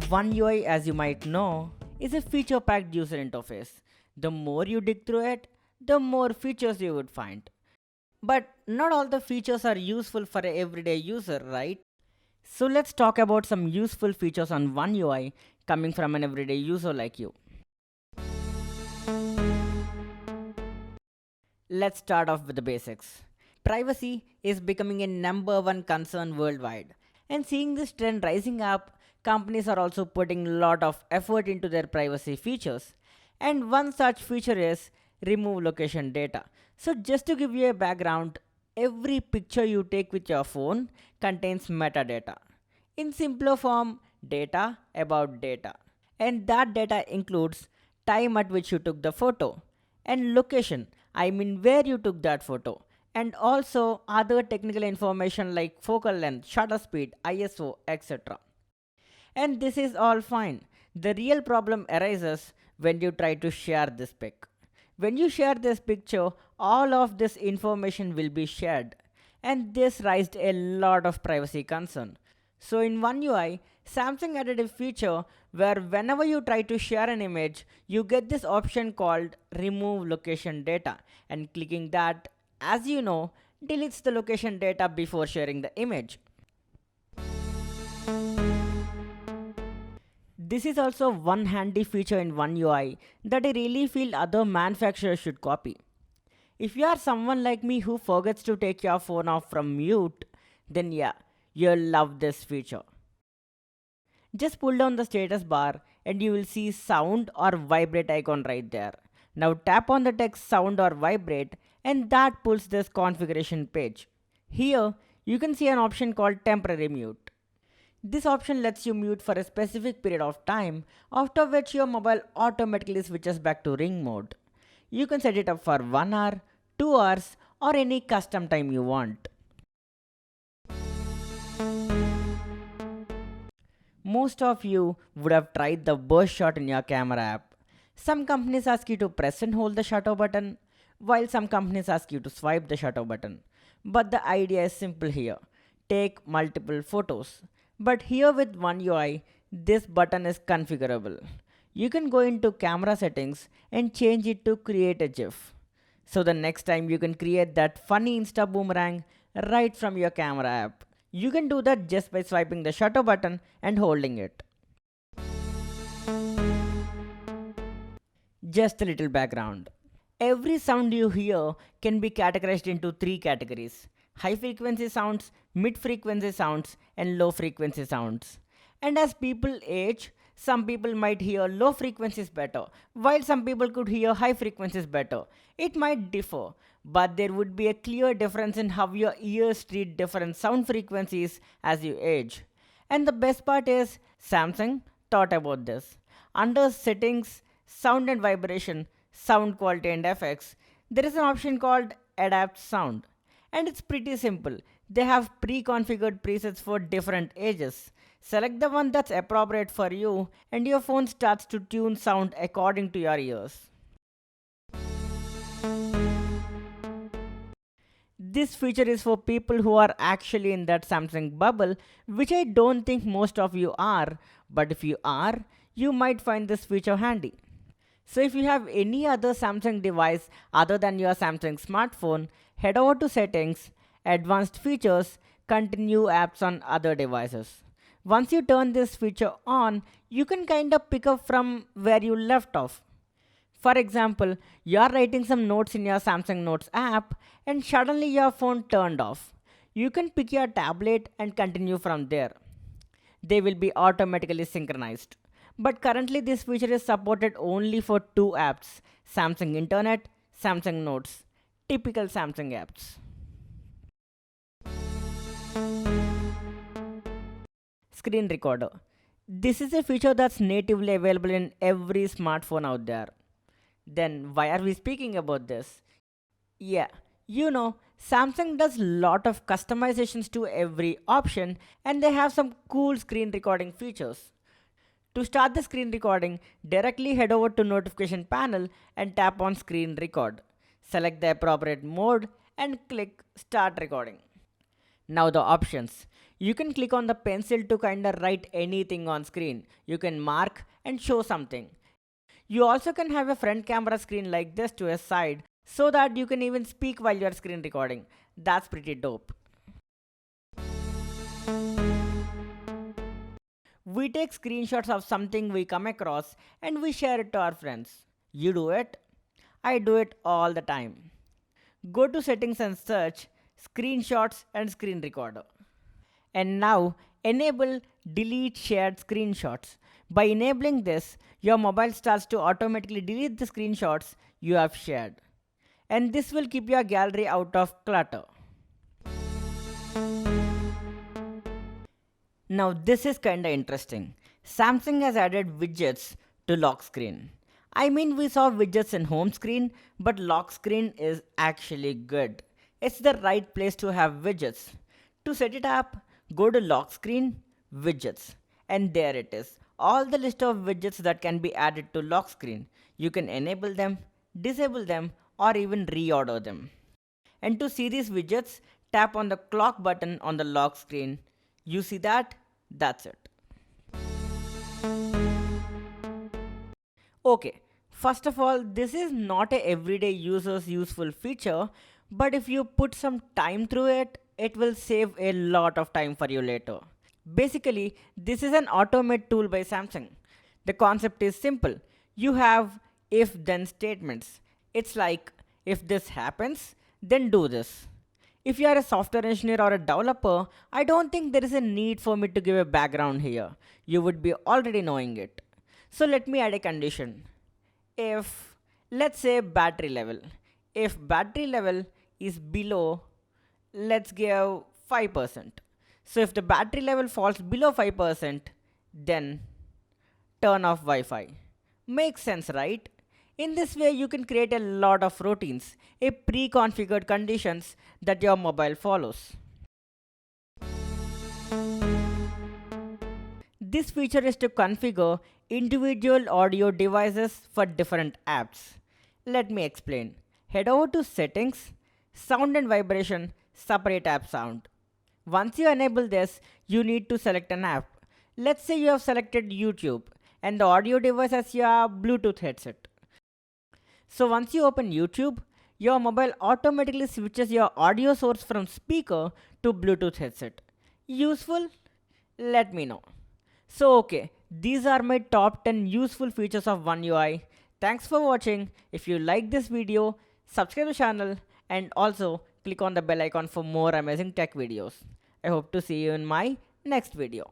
One UI, as you might know, is a feature packed user interface. The more you dig through it, the more features you would find. But not all the features are useful for an everyday user, right? So let's talk about some useful features on One UI coming from an everyday user like you. Let's start off with the basics. Privacy is becoming a number one concern worldwide. And seeing this trend rising up, companies are also putting a lot of effort into their privacy features. And one such feature is remove location data. So just to give you a background, every picture you take with your phone contains metadata. In simpler form, data about data. And that data includes time at which you took the photo and location, I mean where you took that photo, and also other technical information like focal length, shutter speed, ISO, etc. And this is all fine. The real problem arises when you try to share this pic. When you share this picture, all of this information will be shared, and this raised a lot of privacy concern. So in One UI, Samsung added a feature where whenever you try to share an image, you get this option called remove location data, and clicking that, as you know, deletes the location data before sharing the image. This is also one handy feature in One UI that I really feel other manufacturers should copy. If you are someone like me who forgets to take your phone off from mute, then yeah, you'll love this feature. Just pull down the status bar and you will see sound or vibrate icon right there. Now tap on the text sound or vibrate and that pulls this configuration page. Here you can see an option called temporary mute. This option lets you mute for a specific period of time, after which your mobile automatically switches back to ring mode. You can set it up for 1 hour, 2 hours, or any custom time you want. Most of you would have tried the burst shot in your camera app. Some companies ask you to press and hold the shutter button, while some companies ask you to swipe the shutter button. But the idea is simple here. Take multiple photos. But here with One UI, this button is configurable. You can go into camera settings and change it to create a GIF. So the next time you can create that funny Insta boomerang right from your camera app. You can do that just by swiping the shutter button and holding it. Just a little background. Every sound you hear can be categorized into three categories: high frequency sounds, mid frequency sounds, and low frequency sounds. And as people age, some people might hear low frequencies better, while some people could hear high frequencies better. It might differ, but there would be a clear difference in how your ears treat different sound frequencies as you age. And the best part is, Samsung thought about this. Under settings, sound and vibration, sound quality and effects, there is an option called adapt sound. And it's pretty simple. They have pre-configured presets for different ages. Select the one that's appropriate for you and your phone starts to tune sound according to your ears. This feature is for people who are actually in that Samsung bubble, which I don't think most of you are, but if you are, you might find this feature handy. So if you have any other Samsung device other than your Samsung smartphone, head over to settings, advanced features, continue apps on other devices. Once you turn this feature on, you can kind of pick up from where you left off. For example, you are writing some notes in your Samsung Notes app and suddenly your phone turned off. You can pick your tablet and continue from there. They will be automatically synchronized. But currently this feature is supported only for two apps: Samsung Internet, Samsung Notes. Typical Samsung apps. Screen recorder. This is a feature that's natively available in every smartphone out there. Then why are we speaking about this? Yeah, Samsung does lot of customizations to every option and they have some cool screen recording features. To start the screen recording, directly head over to notification panel and tap on screen record. Select the appropriate mode and click start recording. Now the options. You can click on the pencil to kinda write anything on screen. You can mark and show something. You also can have a front camera screen like this to a side so that you can even speak while you are screen recording. That's pretty dope. We take screenshots of something we come across and we share it to our friends. You do it? I do it all the time. Go to settings and search screenshots and screen recorder. And now enable delete shared screenshots. By enabling this, your mobile starts to automatically delete the screenshots you have shared. And this will keep your gallery out of clutter. Now this is kinda interesting. Samsung has added widgets to lock screen. I mean, we saw widgets in home screen, but lock screen is actually good. It's the right place to have widgets. To set it up, go to lock screen, widgets, and there it is. All the list of widgets that can be added to lock screen. You can enable them, disable them, or even reorder them. And to see these widgets, tap on the clock button on the lock screen. You see that? That's it. Okay, first of all, this is not a everyday user's useful feature, but if you put some time through it, it will save a lot of time for you later. Basically, this is an automate tool by Samsung. The concept is simple. You have if-then statements. It's like, if this happens, then do this. If you are a software engineer or a developer, I don't think there is a need for me to give a background here. You would be already knowing it. So let me add a condition. If, let's say, battery level. If battery level is below, let's give 5%. So if the battery level falls below 5%, then turn off Wi-Fi. Makes sense, right? In this way, you can create a lot of routines, a pre-configured conditions that your mobile follows. This feature is to configure individual audio devices for different apps. Let me explain. Head over to settings, sound and vibration, separate app sound. Once you enable this, you need to select an app. Let's say you have selected YouTube and the audio device has your Bluetooth headset. So once you open YouTube, your mobile automatically switches your audio source from speaker to Bluetooth headset. Useful? Let me know. So okay, these are my top 10 useful features of One UI. Thanks for watching. If you like this video, subscribe to the channel and also click on the bell icon for more amazing tech videos. I hope to see you in my next video.